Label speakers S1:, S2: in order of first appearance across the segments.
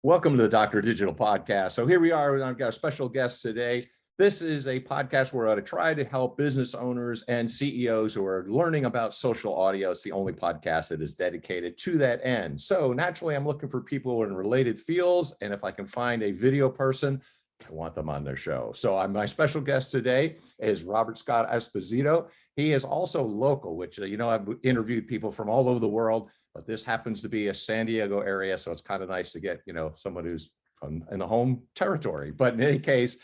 S1: Welcome to the Dr. Digital Podcast. So here we are. I've got a special guest today. This is a podcast where I try to help business owners and CEOs who are learning about social audio. It's the only podcast that is dedicated to that end. So naturally, I'm looking for people in related fields. And if I can find a video person, I want them on their show. So my special guest today is Robert Scott Esposito. He is also local, which, I've interviewed people from all over the world, but this happens to be a San Diego area. So it's kind of nice to get, someone who's in the home territory. But in any case,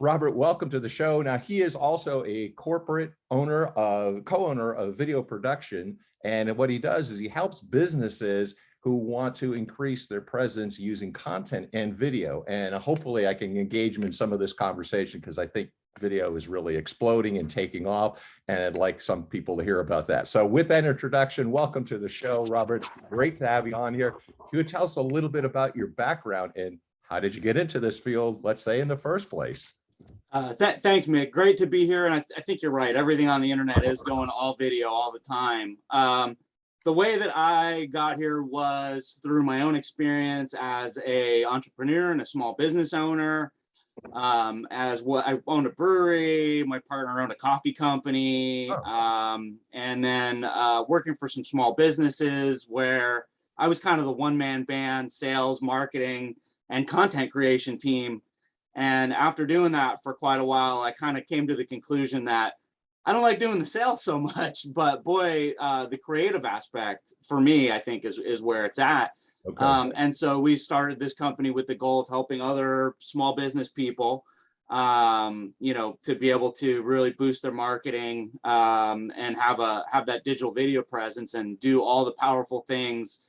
S1: Robert, welcome to the show. Now, he is also a corporate co-owner of video production. And what he does is he helps businesses who want to increase their presence using content and video. And hopefully I can engage him in some of this conversation because I think video is really exploding and taking off. And I'd like some people to hear about that. So with that introduction, welcome to the show, Robert. Great to have you on here. Can you tell us a little bit about your background and how did you get into this field, let's say, in the first place?
S2: Thanks, Mick. Great to be here. And I think you're right. Everything on the internet is going all video all the time. The way that I got here was through my own experience as an entrepreneur and a small business owner. I owned a brewery, my partner owned a coffee company, and then working for some small businesses where I was kind of the one-man band, sales, marketing, and content creation team. And after doing that for quite a while, I kind of came to the conclusion that I don't like doing the sales so much, but boy, the creative aspect for me, I think is where it's at. Okay. And so we started this company with the goal of helping other small business people, to be able to really boost their marketing and have that digital video presence and do all the powerful things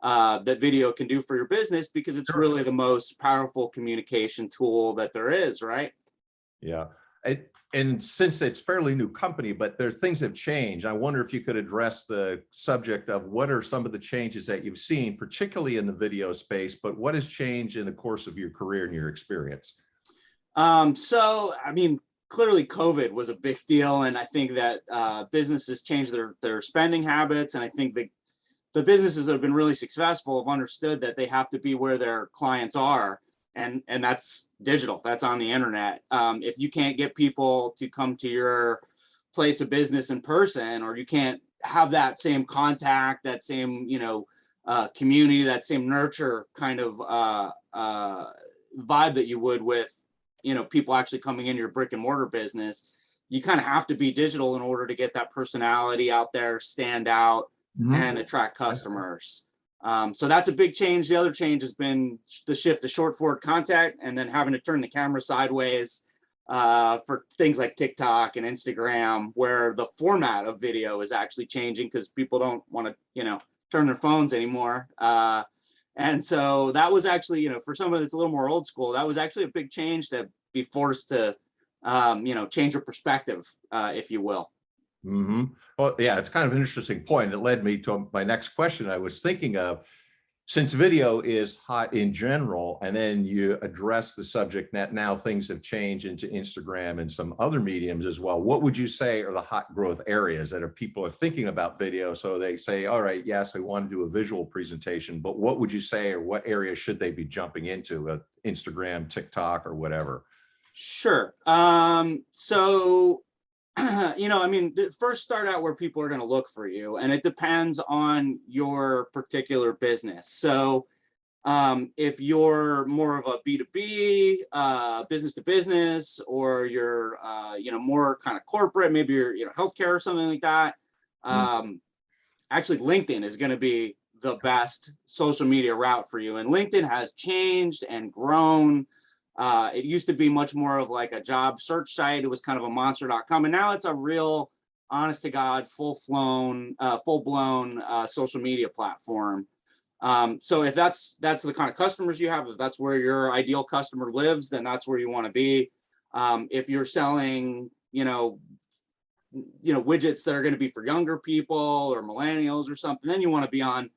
S2: that video can do for your business, because it's really the most powerful communication tool that there is, right?
S1: Yeah. And since it's fairly new company, but things have changed. I wonder if you could address the subject of what are some of the changes that you've seen, particularly in the video space, but what has changed in the course of your career and your experience?
S2: Clearly COVID was a big deal. And I think that businesses changed their spending habits. And I think that the businesses that have been really successful have understood that they have to be where their clients are. And that's digital, that's on the internet. If you can't get people to come to your place of business in person, or you can't have that same contact, that same, community, that same nurture kind of vibe that you would with, people actually coming into your brick and mortar business, you kind of have to be digital in order to get that personality out there, stand out, and attract customers. So that's a big change. The other change has been the shift to short forward content, and then having to turn the camera sideways for things like TikTok and Instagram, where the format of video is actually changing because people don't want to, turn their phones anymore. And so that was actually, for someone that's a little more old school, that was actually a big change to be forced to, change your perspective, if you will.
S1: Mm-hmm. Well, yeah, it's kind of an interesting point. It led me to my next question. I was thinking of, since video is hot in general, and then you address the subject that now things have changed into Instagram and some other mediums as well. What would you say are the hot growth areas that people are thinking about video? So they say, all right, yes, I want to do a visual presentation, but what would you say, or what areas should they be jumping into, Instagram, TikTok, or whatever?
S2: Sure. First start out where people are going to look for you, and it depends on your particular business. So if you're more of a B2B, business to business, or you're, more kind of corporate, maybe you're, healthcare or something like that, actually LinkedIn is going to be the best social media route for you. And LinkedIn has changed and grown. It used to be much more of like a job search site. It was kind of a monster.com. And now it's a real, honest to God, full-blown social media platform. So if that's the kind of customers you have, if that's where your ideal customer lives, then that's where you want to be. If you're selling, widgets that are going to be for younger people or millennials or something, then you want to be on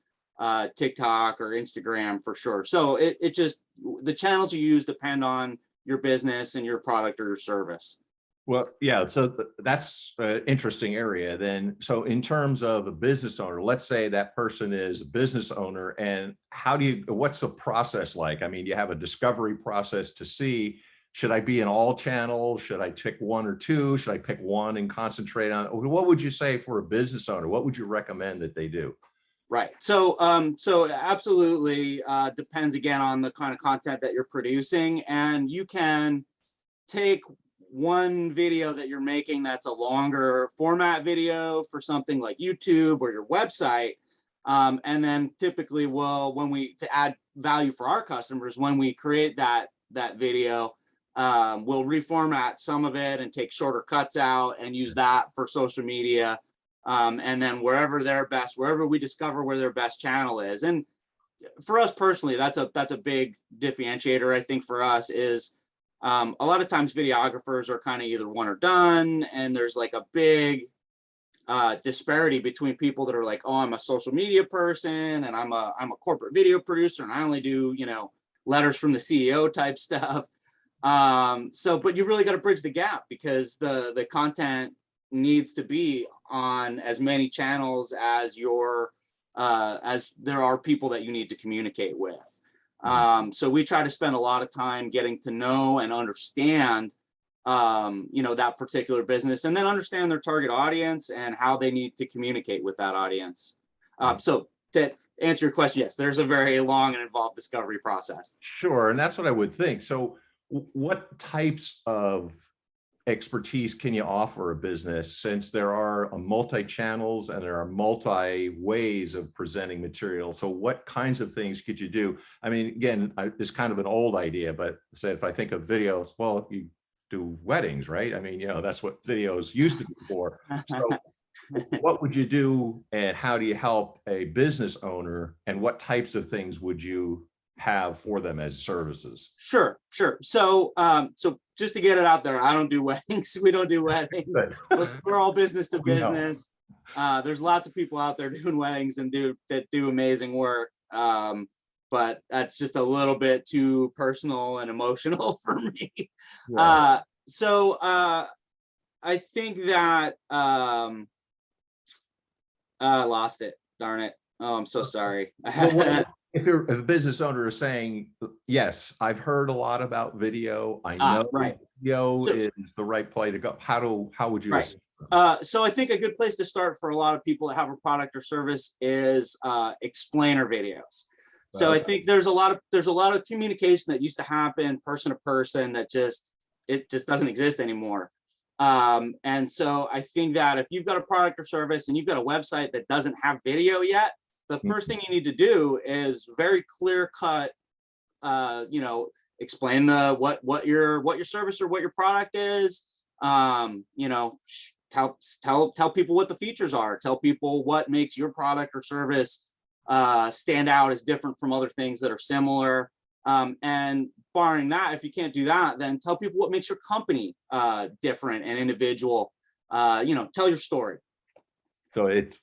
S2: TikTok or Instagram for sure. So it just, the channels you use depend on your business and your product or your service.
S1: Well, yeah, so that's an interesting area then. So in terms of a business owner, let's say that person is a business owner, and what's the process like? I mean, you have a discovery process to see, should I be in all channels? Should I pick one or two? Should I pick one and concentrate on, what would you say for a business owner? What would you recommend that they do?
S2: Right. So, so absolutely depends again on the kind of content that you're producing, and you can take one video that you're making that's a longer format video for something like YouTube or your website, and then typically to add value for our customers, when we create that video, we'll reformat some of it and take shorter cuts out and use that for social media. And then wherever we discover where their best channel is. And for us personally, that's a big differentiator. I think for us is a lot of times videographers are kind of either one or done, and there's like a big disparity between people that are like, oh, I'm a social media person and I'm a corporate video producer and I only do, letters from the CEO type stuff. But you really got to bridge the gap, because the content needs to be on as many channels as there are people that you need to communicate with. So we try to spend a lot of time getting to know and understand, that particular business, and then understand their target audience and how they need to communicate with that audience. So to answer your question, yes, there's a very long and involved discovery process.
S1: Sure, and that's what I would think. So what types of expertise can you offer a business, since there are multi-channels and there are multi ways of presenting material? So what kinds of things could you do? I mean, again, it's kind of an old idea, but say if I think of videos, well, you do weddings, right? I mean, that's what videos used to be for. So what would you do, and how do you help a business owner, and what types of things would you have for them as services?
S2: Sure. So, so just to get it out there, I don't do weddings. We don't do weddings. We're all business to business. There's lots of people out there doing weddings and do amazing work. But that's just a little bit too personal and emotional for me. Yeah. I think that I lost it. Darn it. Oh, I'm so sorry.
S1: If a business owner is saying, yes, I've heard a lot about video, I know video is the right play to go, how would you?
S2: So I think a good place to start for a lot of people that have a product or service is explainer videos. So I think there's a lot of communication that used to happen person to person that just doesn't exist anymore. And so I think that if you've got a product or service and you've got a website that doesn't have video yet, the first thing you need to do is very clear cut, explain what your service or what your product is. Tell people what the features are. Tell people what makes your product or service stand out as different from other things that are similar. And barring that, if you can't do that, then tell people what makes your company different and individual. Tell your story.
S1: So it's,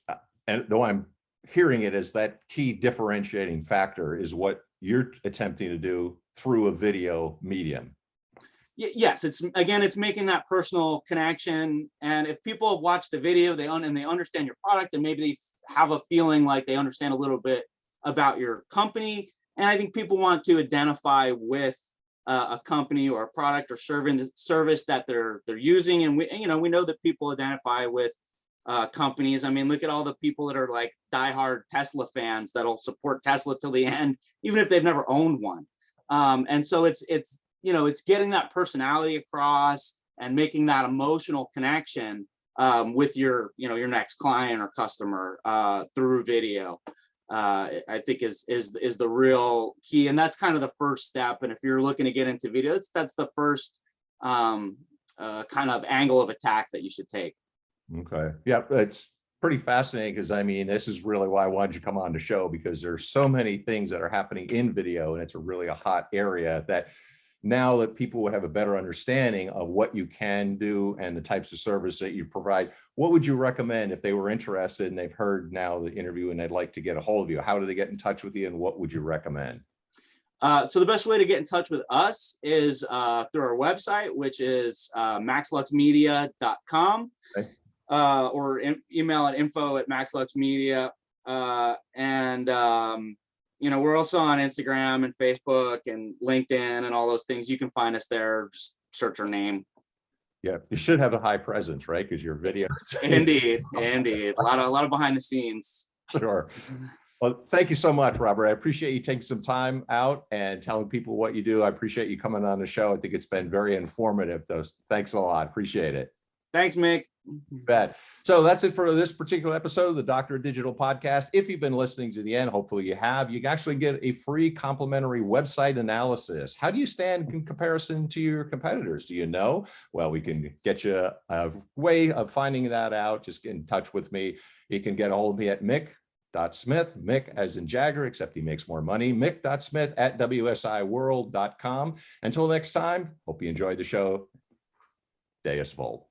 S1: and though I'm hearing it as that key differentiating factor is what you're attempting to do through a video medium.
S2: Yes, it's making that personal connection. And if people have watched the video, they understand your product, and maybe they have a feeling like they understand a little bit about your company. And I think people want to identify with a company or a product or service that they're using. And we know that people identify with companies. I mean, look at all the people that are like diehard Tesla fans that'll support Tesla till the end, even if they've never owned one. And so it's getting that personality across and making that emotional connection with your next client or customer through video. I think is the real key, and that's kind of the first step. And if you're looking to get into video, that's the first kind of angle of attack that you should take.
S1: Okay. Yeah, it's pretty fascinating, because I mean, this is really why I wanted you to come on the show, because there's so many things that are happening in video, and it's really a hot area that now that people would have a better understanding of what you can do and the types of service that you provide. What would you recommend if they were interested and they've heard now the interview and they'd like to get a hold of you? How do they get in touch with you, and what would you recommend?
S2: So the best way to get in touch with us is through our website, which is maxluxmedia.com,
S1: Okay.
S2: or email at info@maxluxmedia. We're also on Instagram and Facebook and LinkedIn and all those things. You can find us there. Just search our name.
S1: Yeah, you should have a high presence, right? Because your videos.
S2: Indeed. A lot of behind the scenes.
S1: Sure. Well, thank you so much, Robert. I appreciate you taking some time out and telling people what you do. I appreciate you coming on the show. I think it's been very informative. Thanks a lot. Appreciate it.
S2: Thanks, Mick.
S1: You bet. So that's it for this particular episode of the Dr. Digital Podcast. If you've been listening to the end, hopefully you have, you can actually get a free complimentary website analysis. How do you stand in comparison to your competitors? Do you know? Well, we can get you a way of finding that out. Just get in touch with me. You can get a hold of me at Mick.Smith, Mick as in Jagger, except he makes more money, Mick.Smith@wsiworld.com. Until next time, hope you enjoyed the show. Deus Volt.